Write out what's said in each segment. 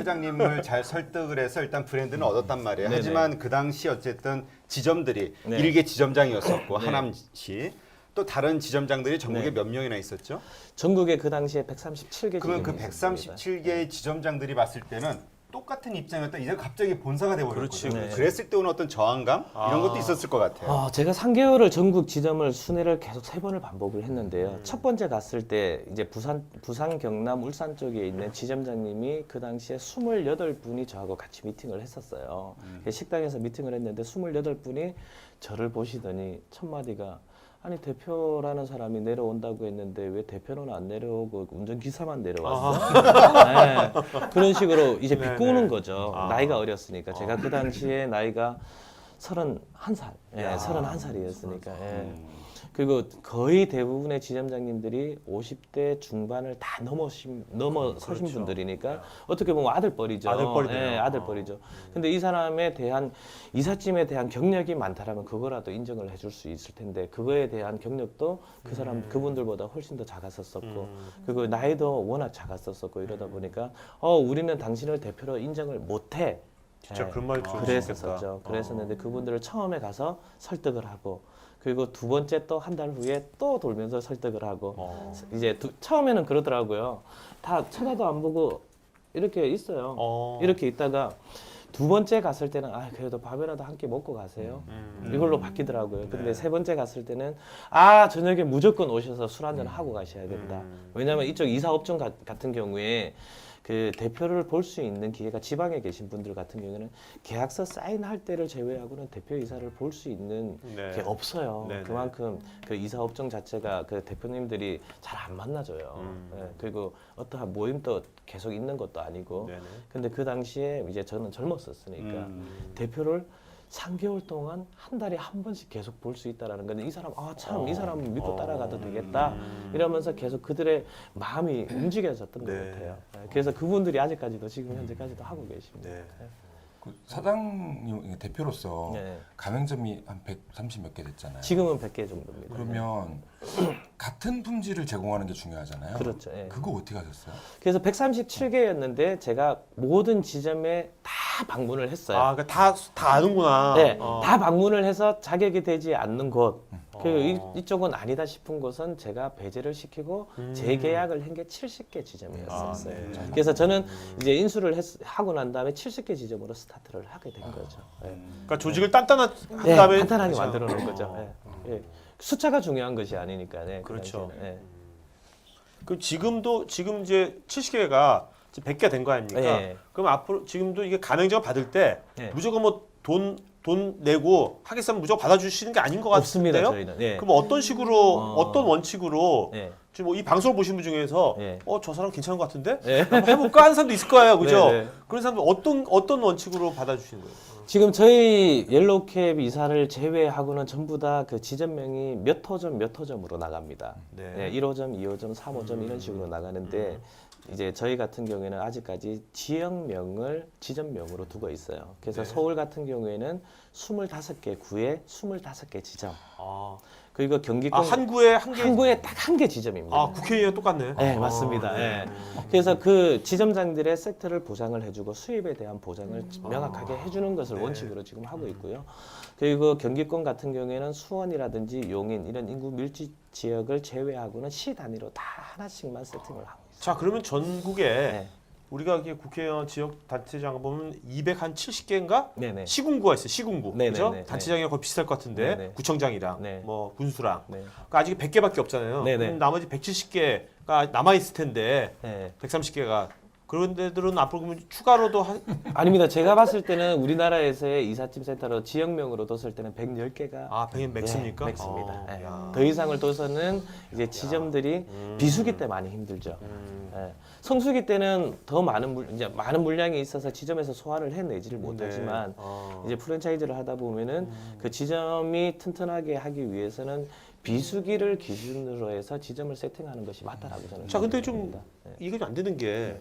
대표장님을 잘 설득을 해서 일단 브랜드는 얻었단 말이에요. 네네. 하지만 그 당시 어쨌든 지점들이 네. 일개 지점장이었었고 네. 하남시 또 다른 지점장들이 전국에 네. 몇 명이나 있었죠? 전국에 그 당시에 137개 그러면 그 지점이 있었습니다. 137개의 지점장들이 봤을 때는 똑같은 입장이었다. 이제 갑자기 본사가 돼버렸거든요. 그렇지, 그렇지. 그랬을 때 오는 어떤 저항감 이런 것도 있었을 것 같아요. 제가 3개월을 전국 지점을 순회를 계속 3번을 반복을 했는데요. 첫 번째 갔을 때 이제 부산, 경남, 울산 쪽에 있는 지점장님이 그 당시에 28분이 저하고 같이 미팅을 했었어요. 식당에서 미팅을 했는데 28분이 저를 보시더니 첫 마디가 아니 대표라는 사람이 내려온다고 했는데 왜 대표는 안 내려오고 운전기사만 내려왔어? 네. 그런 식으로 이제 비꼬는 거죠. 나이가 어렸으니까. 제가 그 당시에 나이가 31살, 예, 31살이었으니까. 예. 그리고 거의 대부분의 지점장님들이 50대 중반을 다 넘어서신 그렇죠. 분들이니까 어떻게 보면 아들뻘이죠. 아들뻘이네요. 예, 아들뻘이죠. 근데 이 사람에 대한 이삿짐에 대한 경력이 많다라면 그거라도 인정을 해줄 수 있을 텐데 그거에 대한 경력도 그 사람 그분들보다 훨씬 더 작았었고 그리고 나이도 워낙 작았었고 이러다 보니까 우리는 당신을 대표로 인정을 못해. 진짜 예, 그런 말이 들을 수 그랬었죠. 있겠다. 그랬었는데 그분들을 처음에 가서 설득을 하고 그리고 두 번째 또 한 달 후에 또 돌면서 설득을 하고 이제 처음에는 그러더라고요. 다 쳐다도 안 보고 이렇게 있어요. 이렇게 있다가 두 번째 갔을 때는 그래도 밥이라도 한 끼 먹고 가세요. 이걸로 바뀌더라고요. 근데 세 번째 갔을 때는 저녁에 무조건 오셔서 술 한잔 하고 가셔야 된다. 왜냐하면 이쪽 이사업종 같은 경우에 그 대표를 볼 수 있는 기회가 지방에 계신 분들 같은 경우에는 계약서 사인할 때를 제외하고는 대표이사를 볼 수 있는 네. 게 없어요. 네네. 그만큼 그 이사업종 자체가 그 대표님들이 잘 안 만나줘요. 예, 그리고 어떠한 모임도 계속 있는 것도 아니고. 네네. 근데 그 당시에 이제 저는 젊었었으니까 대표를 3개월 동안 한 달에 한 번씩 계속 볼 수 있다라는 건데 이 사람 이 사람 믿고 따라가도 되겠다 이러면서 계속 그들의 마음이 움직여졌던 것 네. 같아요. 네, 그래서 그분들이 아직까지도 지금 현재까지도 하고 계십니다. 네. 그 사장님 대표로서 네. 가맹점이 한 130 몇 개 됐잖아요. 지금은 100개 정도입니다. 그러면 같은 품질을 제공하는 게 중요하잖아요. 그렇죠. 예. 그거 어떻게 하셨어요? 그래서 137개였는데 제가 모든 지점에 다 방문을 했어요. 그러니까 다 아는구나. 네, 다 방문을 해서 자격이 되지 않는 곳, 그리고 이쪽은 아니다 싶은 곳은 제가 배제를 시키고 재계약을 한 게 70개 지점이었어요. 네. 그래서 저는 이제 인수를 하고 난 다음에 70개 지점으로 스타트를 하게 된 거죠. 예. 그러니까 조직을 단단한 네, 다음에 간단하게 그렇죠. 만들어 놓은 거죠. 예. 예. 숫자가 중요한 것이 아니니까. 네, 그 그렇죠. 당시에는. 예. 그럼 지금 이제 70개가 100개 된 거 아닙니까? 예. 그럼 앞으로 지금도 이게 가맹점 받을 때 예. 무조건 뭐 돈 내고 하겠으면 무조건 받아주시는 게 아닌 것 없습니다, 같은데요? 저희는. 예. 그럼 어떤 식으로 어떤 원칙으로 예. 지금 이 방송을 보신 분 중에서 예. 저 사람 괜찮은 것 같은데 예. 한번 해볼까 하는 사람도 있을 거예요, 그죠? 네, 네. 그런 사람들 어떤 원칙으로 받아주시는 거예요? 지금 저희 옐로우캡 이사를 제외하고는 전부 다 그 지점명이 몇 호점으로 나갑니다. 네. 네, 1호점, 2호점, 3호점 이런 식으로 나가는데 이제 저희 같은 경우에는 아직까지 지역명을 지점명으로 두고 있어요. 그래서 네. 서울 같은 경우에는 25개 구에 25개 지점. 아, 그리고 경기권 한 구에 한 개. 한 구에 딱 한 개 지점입니다. 국회의원 똑같네. 네, 맞습니다. 예. 그래서 그 지점장들의 섹터를 보장을 해주고 수입에 대한 보장을 명확하게 해주는 것을 원칙으로 지금 하고 있고요. 그리고 경기권 같은 경우에는 수원이라든지 용인 이런 인구 밀집 지역을 제외하고는 시 단위로 다 하나씩만 세팅을 하고 있어요. 자, 그러면 전국에 네. 우리가 이게 국회의원 지역 단체장 보면 270개인가? 네네. 시군구가 있어요. 시군구. 네네네. 그죠? 네. 단체장이랑 거의 비슷할 것 같은데 네네. 구청장이랑 네. 뭐 군수랑. 네. 그러니까 아직 100개밖에 없잖아요. 네네. 그럼 나머지 170개가 남아 있을 텐데 네. 130개가 그런 데들은 앞으로 그러면 추가로도 아닙니다. 제가 봤을 때는 우리나라에서의 이삿짐 센터로 지역명으로 뒀을 때는 110개가 100은 맥스입니까? 맥스입니다. 예. 야. 더 이상을 둬서는 이제 지점들이 비수기 때 많이 힘들죠. 예. 성수기 때는 더 이제 많은 물량이 있어서 지점에서 소화를 해내지를 못하지만 이제 프랜차이즈를 하다 보면은 그 지점이 튼튼하게 하기 위해서는 비수기를 기준으로 해서 지점을 세팅하는 것이 맞다라고 저는 자, 근데 좀 생각합니다. 예. 이게 좀 안 되는 게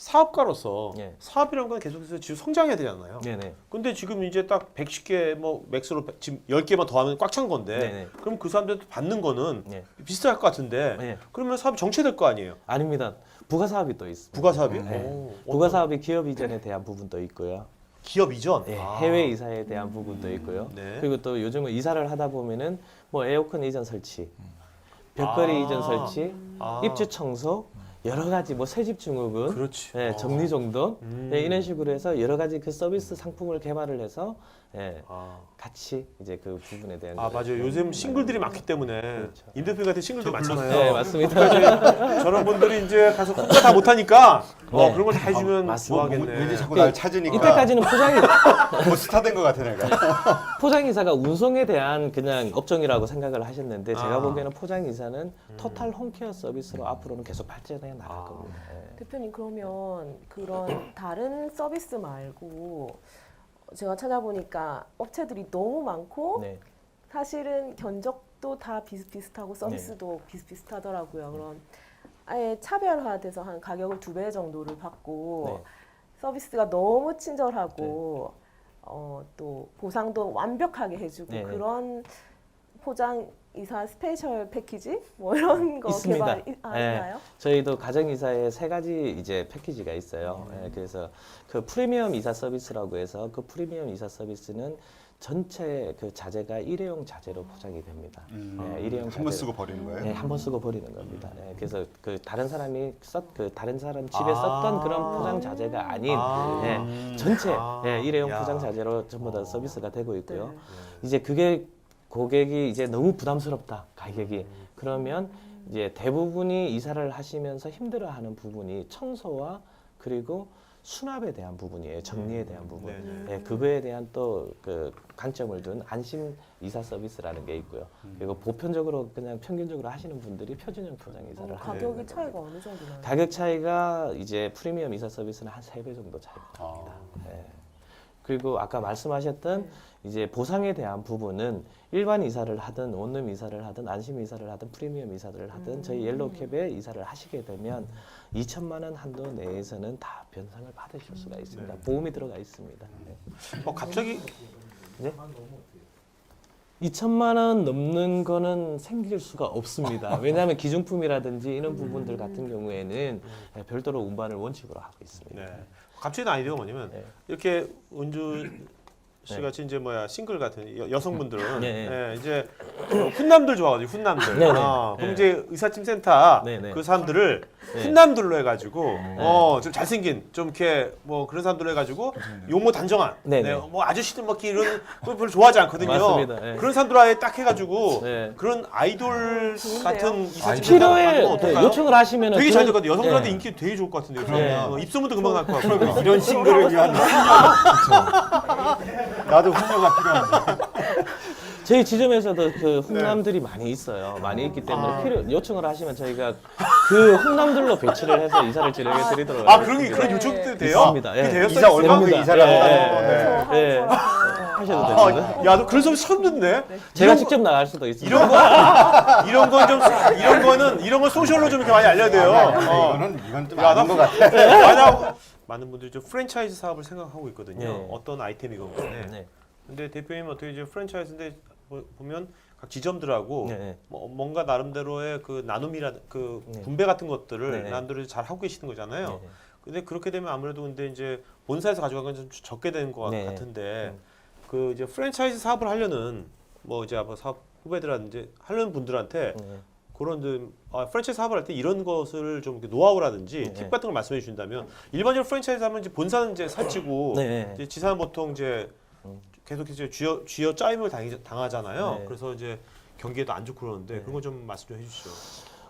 사업가로서 예. 사업이라는 건 계속해서 지금 성장해야 되잖아요. 네네. 근데 지금 이제 딱 110개 뭐 맥스로 지금 10개만 더 하면 꽉 찬 건데 네네. 그럼 그 사람들한테 받는 거는 예. 비슷할 것 같은데 예. 그러면 사업이 정체될 거 아니에요. 아닙니다. 부가 사업이 또 있습니다. 부가 사업이? 네. 부가 사업이 기업 이전에 대한 부분도 있고요. 기업 이전. 예, 아. 해외 이사에 대한 부분도 있고요. 네. 그리고 또 요즘은 이사를 하다 보면은 뭐 에어컨 이전 설치, 벽걸이 아. 이전 설치, 아. 입주 청소, 여러 가지 뭐 새집 증후군, 그렇지. 예, 정리 정돈 음. 예, 이런 식으로 해서 여러 가지 그 서비스 상품을 개발을 해서 예, 아. 같이 이제 그 부분에 대한 아 거를 맞아요. 요즘 싱글들이 많기 때문에 그렇죠. 임 대표 같은 싱글들 많잖아요. 네, 맞습니다. 그러니까 저런 분들이 이제 가서 혼자 다 못하니까 네. 그런 걸 다 해주면 맞습니다. 좋아하겠네. 왠지 자꾸 날 찾으니까 이때까지는 뭐 스타 된 것 같아 내가. 포장이사가 운송에 대한 그냥 업종이라고 생각을 하셨는데 제가 아. 보기에는 포장이사는 토탈 홈케어 서비스로 앞으로는 계속 발전해 나갈 아. 겁니다. 예. 대표님 그러면 그런 다른 서비스 말고 제가 찾아보니까 업체들이 너무 많고 네. 사실은 견적도 다 비슷비슷하고 서비스도 비슷비슷하더라고요. 그런 아예 차별화돼서 한 가격을 2배 정도를 받고 네. 서비스가 너무 친절하고 또 보상도 완벽하게 해주고 네, 네. 그런 포장 이사 스페셜 패키지 뭐 이런 거 있습니다. 개발하나요? 저희도 가정이사에 3가지 이제 패키지가 있어요. 예, 그래서 그 프리미엄 이사 서비스라고 해서 그 프리미엄 이사 서비스는 전체 그 자재가 일회용 자재로 포장이 됩니다. 예, 일회용 한 번 자재로. 쓰고 버리는 거예요? 네, 한 번 쓰고 버리는 겁니다. 예, 그래서 그 다른 사람이 그 다른 사람 집에 썼던 그런 포장 자재가 아닌 예, 전체 예, 일회용 야. 포장 자재로 전부 다 서비스가 되고 있고요. 네. 이제 그게 고객이 이제 너무 부담스럽다 가격이 그러면 이제 대부분이 이사를 하시면서 힘들어하는 부분이 청소와 그리고 수납에 대한 부분이에요. 정리에 대한 부분. 네네. 예, 그거에 대한 또 그 관점을 둔 안심 이사 서비스라는 게 있고요. 그리고 보편적으로 그냥 평균적으로 하시는 분들이 표준형 포장 이사를 하는 가격이 거예요. 차이가 어느 정도 나요? 가격 차이가 이제 프리미엄 이사 서비스는 한 3배 정도 차이가 납니다. 예. 그리고 아까 말씀하셨던 이제 보상에 대한 부분은 일반 이사를 하든 원룸 이사를 하든 안심 이사를 하든 프리미엄 이사를 하든 저희 옐로우캡에 이사를 하시게 되면 2천만 원 한도 내에서는 다 변상을 받으실 수가 있습니다. 보험이 들어가 있습니다. 네. 갑자기 2천만 원 넘는 거는 생길 수가 없습니다. 왜냐하면 기준품이라든지 이런 부분들 같은 경우에는 별도로 운반을 원칙으로 하고 있습니다. 네. 갑자기 든 아이디어가 뭐냐면 네. 이렇게 은주 씨 같이 이제 싱글 같은 여성분들은 네. 이제 훈남들 좋아하거든요. 훈남들. 네, 네. 그럼 네. 이제 의사침 센터 네, 네. 그 사람들을 네. 훈남들로 해가지고 좀 잘생긴 좀 이렇게 뭐 그런 사람들로 해가지고 용모 단정한 네, 네, 네. 뭐 아저씨들 막 이런 거 별로 좋아하지 않거든요. 맞습니다. 네. 그런 사람들 아예 딱 해가지고 네. 그런 아이돌 같은 의사침 필요에 센터 어떨까요? 요청을 하시면 되게 잘 될 것 같아요. 여성들한테 인기 되게 좋을 것 같은데요. 그러면. 입소문도 금방 날 것 같고. 이런 싱글을 위한 나도 훈녀가 필요한데. 저희 지점에서도 그 훈남들이 많이 있어요. 많이 있기 때문에 요청을 하시면 저희가 그 훈남들로 배치를 해서 이사를 진행해 드리도록 그런 하겠습니다. 요청도 돼요? 있습니다. 그게 예. 돼요? 이사 얼마 그 됩니다. 이사를 예, 한다는 거. 예. 하셔도 됩니다. 야, 너 그런 소리 처음 듣네. 제가 직접 나갈 수도 있습니다. 이런 건 소셜로 좀 이렇게 많이 알려야 돼요. 이건 좀 야, 아닌 것 같아. 만약 많은 분들이 좀 프랜차이즈 사업을 생각하고 있거든요. 네. 어떤 아이템이건 간에. 네. 근데 대표님 어떻게 이제 프랜차이즈인데 보면 각 지점들하고 네. 뭔가 나름대로의 그 나눔이라 그 네. 분배 같은 것들을 네. 나름대로 잘 하고 계시는 거잖아요. 네. 근데 그렇게 되면 아무래도 근데 이제 본사에서 가져간 건 좀 적게 되는 것 네. 같은데 그 이제 프랜차이즈 사업을 하려는 뭐 이제 뭐 사업 후배들한테 하려는 분들한테 네. 그런 프랜차이즈 사업을 할 때 이런 것을 좀 이렇게 노하우라든지 네. 팁 같은 걸 말씀해 주신다면 일반적으로 프랜차이즈 하면 이제 본사는 이제 살찌고 네. 이제 지사는 보통 이제 계속 이제 쥐어 짜임을 당하잖아요. 네. 그래서 이제 경기에도 안 좋고 그러는데 그런 거 좀 말씀 좀 해주시죠.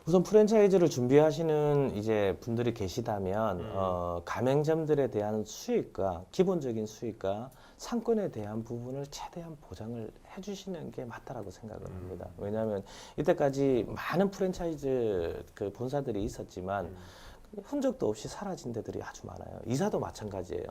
우선 프랜차이즈를 준비하시는 이제 분들이 계시다면 가맹점들에 대한 수익과 기본적인 수익과 상권에 대한 부분을 최대한 보장을 해주시는 게 맞다라고 생각을 합니다. 왜냐하면 이때까지 많은 프랜차이즈 그 본사들이 있었지만 흔적도 없이 사라진 데들이 아주 많아요. 이사도 마찬가지예요.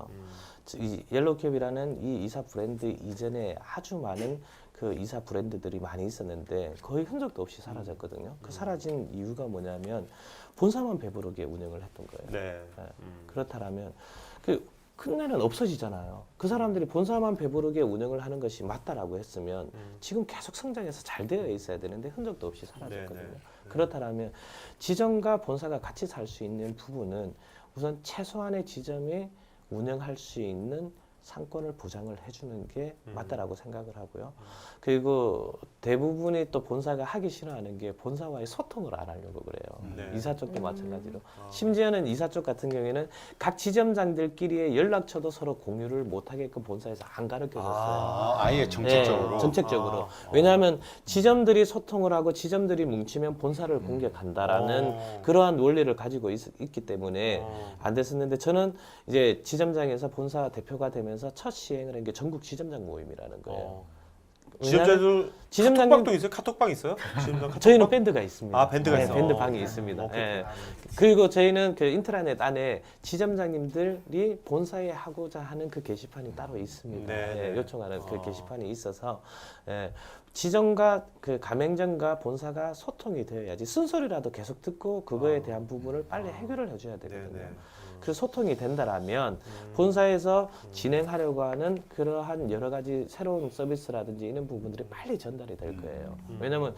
이 옐로우캡이라는 이 이사 브랜드 이전에 아주 많은 그 이사 브랜드들이 많이 있었는데 거의 흔적도 없이 사라졌거든요. 그 사라진 이유가 뭐냐면 본사만 배부르게 운영을 했던 거예요. 네. 그렇다면 그 큰일은 없어지잖아요. 그 사람들이 본사만 배부르게 운영을 하는 것이 맞다라고 했으면 지금 계속 성장해서 잘 되어 있어야 되는데 흔적도 없이 사라졌거든요. 네, 네. 그렇다면 지점과 본사가 같이 살 수 있는 부분은 우선 최소한의 지점이 운영할 수 있는 상권을 보장을 해주는 게 맞다라고 생각을 하고요. 그리고 대부분이 또 본사가 하기 싫어하는 게 본사와의 소통을 안 하려고 그래요. 네. 이사 쪽도 마찬가지로. 심지어는 이사 쪽 같은 경우에는 각 지점장들끼리의 연락처도 서로 공유를 못하게끔 본사에서 안 가르쳐줬어요. 아예 정책적으로. 네, 정책적으로. 아. 왜냐하면 지점들이 소통을 하고 지점들이 뭉치면 본사를 공격한다라는 그러한 원리를 가지고 있기 때문에 안 됐었는데 저는 이제 지점장에서 본사 대표가 되면서 첫 시행을 한 게 전국 지점장 모임이라는 거예요. 지점장들 지점장님- 카톡방도 있어요? 카톡방 있어요? 지점장 카톡방? 저희는 밴드가 있습니다. 아, 밴드가 네, 있어. 밴드 방이 있습니다. 오케이. 예. 그리고 저희는 그 인트라넷 안에 지점장님들이 본사에 하고자 하는 그 게시판이 따로 있습니다. 네, 예, 네. 요청하는 그 게시판이 있어서 지점과 그 가맹점과 본사가 소통이 되어야지 쓴소리라도 계속 듣고 그거에 대한 부분을 빨리 해결을 해줘야 되거든요. 네, 네. 그 소통이 된다라면 본사에서 진행하려고 하는 그러한 여러 가지 새로운 서비스라든지 이런 부분들이 빨리 전달이 될 거예요. 왜냐하면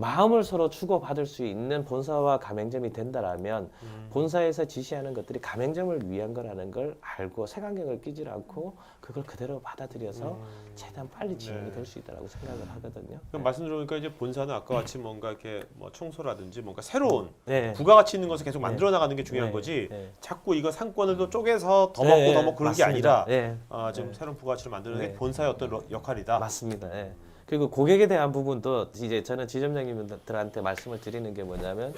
마음을 서로 주고받을 수 있는 본사와 가맹점이 된다라면 본사에서 지시하는 것들이 가맹점을 위한 거라는 걸 알고 색안경을 끼지 않고 그걸 그대로 받아들여서 최대한 빨리 진행이 네. 될 수 있다고 생각을 하거든요. 그럼 말씀 들어보니까 이제 본사는 아까 같이 뭔가 이렇게 뭐 청소라든지 뭔가 새로운 네. 부가가치 있는 것을 계속 네. 만들어 나가는 게 중요한 네. 거지. 네. 자꾸 이거 상권을 또 쪼개서 더 네, 먹고 더 먹고 그런 게 맞습니다. 아니라 네. 좀 새로운 부가가치를 만드는 네. 게 본사의 어떤 역할이다. 맞습니다. 예. 그리고 고객에 대한 부분도 이제 저는 지점장님들한테 말씀을 드리는 게 뭐냐면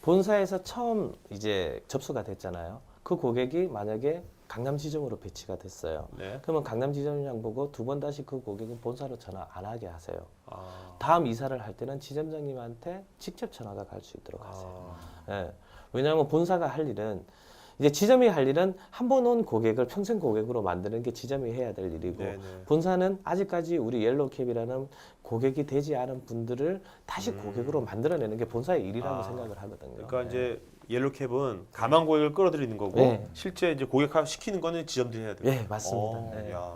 본사에서 처음 이제 접수가 됐잖아요. 그 고객이 만약에 강남 지점으로 배치가 됐어요. 네. 그러면 강남 지점장 보고 두 번 다시 그 고객은 본사로 전화 안 하게 하세요. 아. 다음 이사를 할 때는 지점장님한테 직접 전화가 갈 수 있도록 하세요. 아. 예. 왜냐하면 본사가 할 일은 이제 지점이 할 일은 한 번 온 고객을 평생 고객으로 만드는 게 지점이 해야 될 일이고 네네. 본사는 아직까지 우리 옐로우캡이라는 고객이 되지 않은 분들을 다시 고객으로 만들어내는 게 본사의 일이라고 아. 생각을 하거든요. 그러니까 예. 이제 옐로우캡은 가망 고객을 끌어들이는 거고 네. 실제 이제 고객화 시키는 거는 지점들이 해야 돼요. 예, 맞습니다. 예. 야.